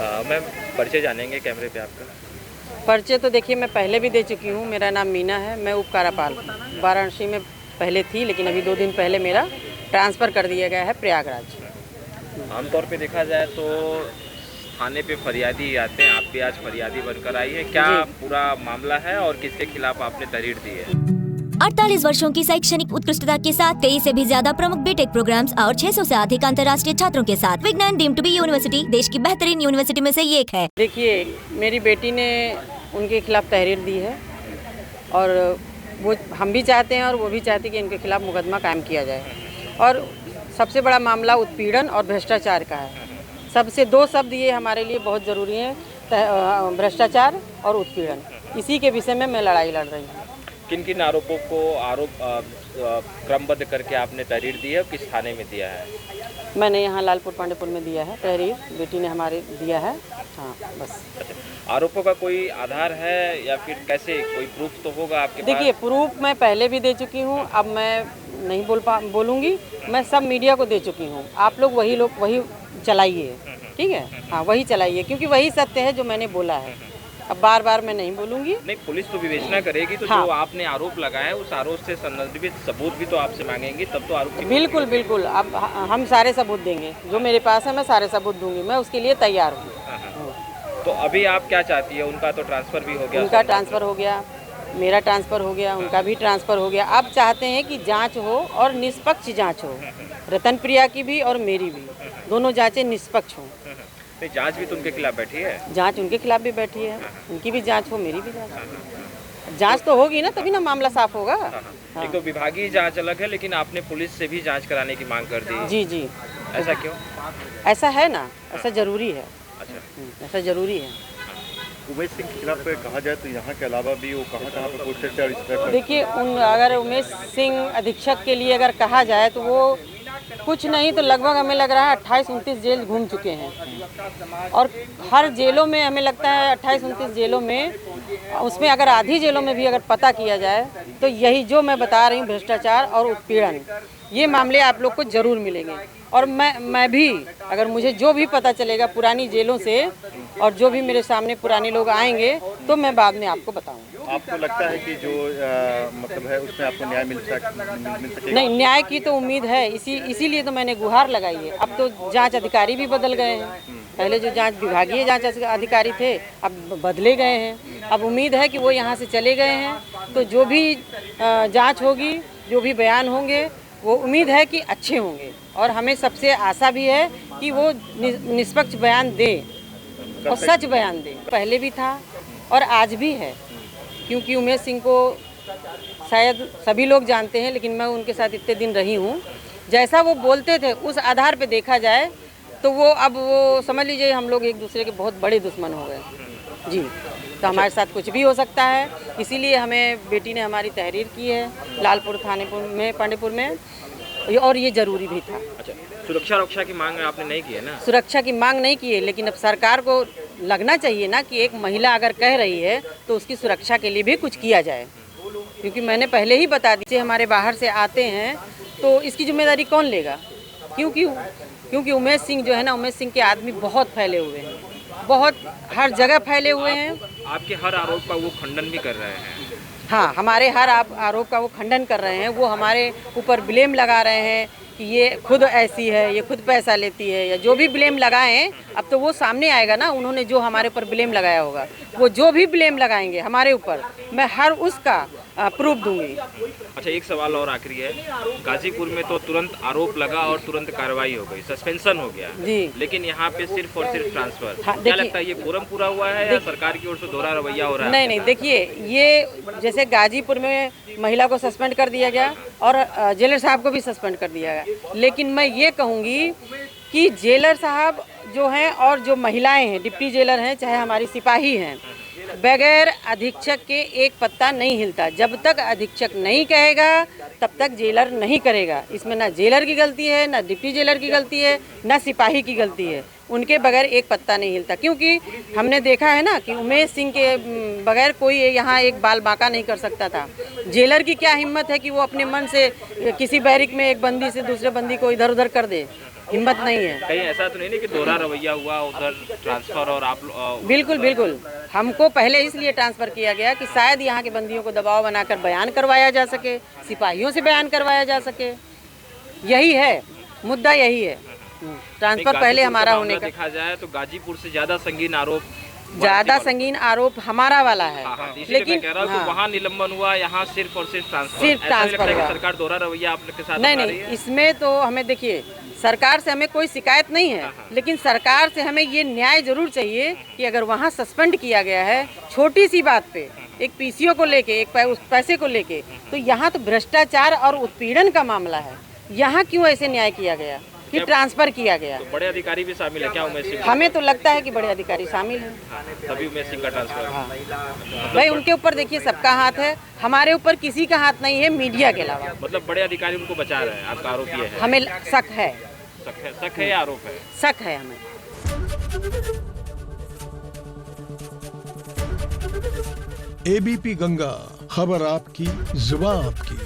Ma'am परिचय जानेंगे कैमरे पे आपका। परिचय तो देखिए मैं पहले भी दे चुकी हूँ। मेरा नाम मीना है। मैं उप कार्यपाल वाराणसी में पहले थी, लेकिन अभी 2 दिन पहले मेरा ट्रांसफ़र कर दिया गया है प्रयागराज। आमतौर पे देखा जाए तो थाने पे फरियादी आते हैं, आप भी आज फरियादी बनकर आई है। क्या पूरा मामला है और किसके खिलाफ आपने तहरीर दी है? 48 वर्षों की शैक्षणिक उत्कृष्टता के साथ 23 से भी ज्यादा प्रमुख बीटेक प्रोग्राम्स और 600 से अधिक अंतर्राष्ट्रीय छात्रों के साथ विज्ञान डीम्ड टू बी यूनिवर्सिटी देश की बेहतरीन यूनिवर्सिटी में से एक है। देखिए मेरी बेटी ने उनके खिलाफ तहरीर दी है और वो हम भी चाहते हैं और वो भी चाहते हैं कि इनके खिलाफ मुकदमा कायम किया जाए। और सबसे बड़ा मामला उत्पीड़न और भ्रष्टाचार का है। सबसे 2 शब्द ये हमारे लिए बहुत ज़रूरी हैं, भ्रष्टाचार और उत्पीड़न। इसी के विषय में मैं लड़ाई लड़ रही हूँ। किन किन आरोपों को क्रमबद्ध करके आपने तहरीर दी है और किस थाने में दिया है? मैंने यहाँ लालपुर पांडेपुर में दिया है तहरीर, बेटी ने हमारे दिया है। हाँ बस। आरोपों का कोई आधार है या फिर कैसे, कोई प्रूफ तो होगा आपके पास? देखिए प्रूफ मैं पहले भी दे चुकी हूँ, अब मैं नहीं बोलूँगी। मैं सब मीडिया को दे चुकी हूँ। आप लोग वही चलाइए, ठीक है? हाँ वही चलाइए, क्योंकि वही सत्य है जो मैंने बोला है। अब बार बार मैं नहीं बोलूँगी। नहीं, पुलिस तो विवेचना करेगी तो हाँ। जो आपने आरोप लगाया है उस आरोप से संबंधित सबूत भी तो आपसे मांगेंगे, तब तो आरोप। बिल्कुल बिल्कुल, अब हम सारे सबूत देंगे जो मेरे पास है। मैं सारे सबूत दूंगी, मैं उसके लिए तैयार हूँ। तो अभी आप क्या चाहती है? उनका तो ट्रांसफ़र भी हो गया। उनका ट्रांसफ़र हो गया, मेरा ट्रांसफ़र हो गया, उनका भी ट्रांसफ़र हो गया। अब चाहते हैं कि जांच हो और निष्पक्ष जांच हो, रतन प्रिया की भी और मेरी भी, दोनों जांचें निष्पक्ष हों। नहीं, जांच भी तो उनके खिलाफ बैठी है। जांच उनके खिलाफ भी बैठी है, उनकी भी जांच हो, मेरी भी जांच। जांच तो होगी ना, तभी ना मामला साफ होगा। हाँ। एक तो विभागीय जांच अलग है, लेकिन आपने पुलिस से भी जांच कराने की मांग कर दी। जी जी। ऐसा क्यों? ऐसा है ना, ऐसा जरूरी है। अच्छा, ऐसा जरूरी है। उमेश सिंह के खिलाफ कहा जाए तो यहाँ के अलावा भी वो कहाँ पे पोस्टर और इस तरह का? देखिए अगर उमेश सिंह अधीक्षक के लिए अगर कहा जाए तो वो कुछ नहीं तो लगभग हमें लग रहा है 28-29 जेल घूम चुके हैं। और हर जेलों में हमें लगता है 28-29 जेलों में, उसमें अगर आधी जेलों में भी अगर पता किया जाए तो यही जो मैं बता रही हूँ, भ्रष्टाचार और उत्पीड़न, ये मामले आप लोग को ज़रूर मिलेंगे। और मैं भी, अगर मुझे जो भी पता चलेगा पुरानी जेलों से और जो भी मेरे सामने पुराने लोग आएंगे तो मैं बाद में आपको बताऊंगा। आपको लगता है कि जो मतलब है उसमें आपको न्याय मिल सकेगा? नहीं, न्याय की तो उम्मीद है, इसीलिए तो मैंने गुहार लगाई है। अब तो जांच अधिकारी भी बदल गए हैं। पहले जो विभागीय जांच अधिकारी थे अब बदले गए हैं। अब उम्मीद है कि वो यहाँ से चले गए हैं, तो जो भी जांच होगी, जो भी बयान होंगे, वो उम्मीद है कि अच्छे होंगे। और हमें सबसे आशा भी है कि वो निष्पक्ष बयान दें और सच बयान दें। पहले भी था और आज भी है, क्योंकि उमेश सिंह को शायद सभी लोग जानते हैं, लेकिन मैं उनके साथ इतने दिन रही हूँ। जैसा वो बोलते थे उस आधार पे देखा जाए तो अब वो समझ लीजिए हम लोग एक दूसरे के बहुत बड़े दुश्मन हो गए जी। तो हमारे साथ कुछ भी हो सकता है, इसीलिए हमें बेटी ने हमारी तहरीर की है लालपुर थाने में, पांडेपुर में, और ये ज़रूरी भी था। अच्छा, सुरक्षा की मांग आपने नहीं की है ना? सुरक्षा की मांग नहीं की है, लेकिन अब सरकार को लगना चाहिए ना कि एक महिला अगर कह रही है तो उसकी सुरक्षा के लिए भी कुछ किया जाए। क्योंकि मैंने पहले ही बता दी, हमारे बाहर से आते हैं तो इसकी जिम्मेदारी कौन लेगा? क्योंकि उमेश सिंह जो है ना, उमेश सिंह के आदमी बहुत फैले हुए हैं, बहुत हर जगह फैले हुए हैं। आपके हर आरोप का वो खंडन भी कर रहे हैं। हाँ, हमारे हर आरोप का वो खंडन कर रहे हैं। वो हमारे ऊपर ब्लेम लगा रहे हैं कि ये खुद ऐसी है, ये खुद पैसा लेती है, या जो भी ब्लेम लगाए हैं। अब तो वो सामने आएगा ना, उन्होंने जो हमारे ऊपर ब्लेम लगाया होगा, वो जो भी ब्लेम लगाएंगे हमारे ऊपर, मैं हर उसका प्रूफ दूंगी। अच्छा, एक सवाल और आखिरी है। गाजीपुर में तो तुरंत आरोप लगा और तुरंत कार्रवाई हो गई, सस्पेंशन हो गया जी, लेकिन यहाँ पे सिर्फ और सिर्फ ट्रांसफर। हाँ, क्या लगता है, ये फोरम पूरा हुआ है या सरकार की ओर से दोहरा रवैया हो रहा है? नहीं, देखिए ये जैसे गाजीपुर में महिला को सस्पेंड कर दिया गया और जेलर साहब को भी सस्पेंड कर दिया गया, लेकिन मैं ये कहूँगी कि जेलर साहब जो हैं और जो महिलाएं हैं, डिप्टी जेलर हैं, चाहे हमारी सिपाही हैं, बगैर अधीक्षक के एक पत्ता नहीं हिलता। जब तक अधीक्षक नहीं कहेगा तब तक जेलर नहीं करेगा। इसमें ना जेलर की गलती है, ना डिप्टी जेलर की गलती है, ना सिपाही की गलती है। उनके बगैर एक पत्ता नहीं हिलता, क्योंकि हमने देखा है ना कि उमेश सिंह के बगैर कोई यहाँ एक बाल बांका नहीं कर सकता था। जेलर की क्या हिम्मत है कि वो अपने मन से किसी बैरिक में एक बंदी से दूसरे बंदी को इधर उधर कर दे? हिम्मत नहीं है। कहीं ऐसा तो नहीं कि दोहरा रवैया हुआ, उधर ट्रांसफर और आप बिल्कुल बिल्कुल, हमको पहले इसलिए ट्रांसफ़र किया गया कि शायद यहाँ के बंदियों को दबाव बनाकर बयान करवाया जा सके, सिपाहियों से बयान करवाया जा सके, यही है मुद्दा, यही है। ट्रांसफ़र पहले हमारा होने का देखा जाए तो गाजीपुर से ज़्यादा संगीन आरोप हमारा वाला है। लेकिन कह रहा हूँ वहाँ निलंबन हुआ, यहाँ सिर्फ और सिर्फ ट्रांसफर हुआ। सरकार दोहरा रवैया आप लोग के साथ नहीं, इसमें तो हमें देखिए, सरकार से हमें कोई शिकायत नहीं है, लेकिन सरकार से हमें ये न्याय जरूर चाहिए कि अगर वहाँ सस्पेंड किया गया है छोटी सी बात पे, एक पीसीओ को लेके, एक उस पैसे को लेके, तो यहाँ तो भ्रष्टाचार और उत्पीड़न का मामला है। यहाँ क्यों ऐसे न्याय किया गया कि ट्रांसफर किया गया? तो बड़े अधिकारी भी शामिल है क्या उमेश सिंह? हमें तो लगता है कि बड़े अधिकारी शामिल हैं, तभी उमेश सिंह का ट्रांसफर। भाई उनके ऊपर देखिए सबका हाथ है, हमारे ऊपर किसी का हाथ नहीं है मीडिया के अलावा। मतलब बड़े अधिकारी उनको बचा रहे हैं, आपका आरोप ये है? हमें शक है। शक है या आरोप है? शक है हमें। एबीपी गंगा, खबर आपकी, जुबान आपकी।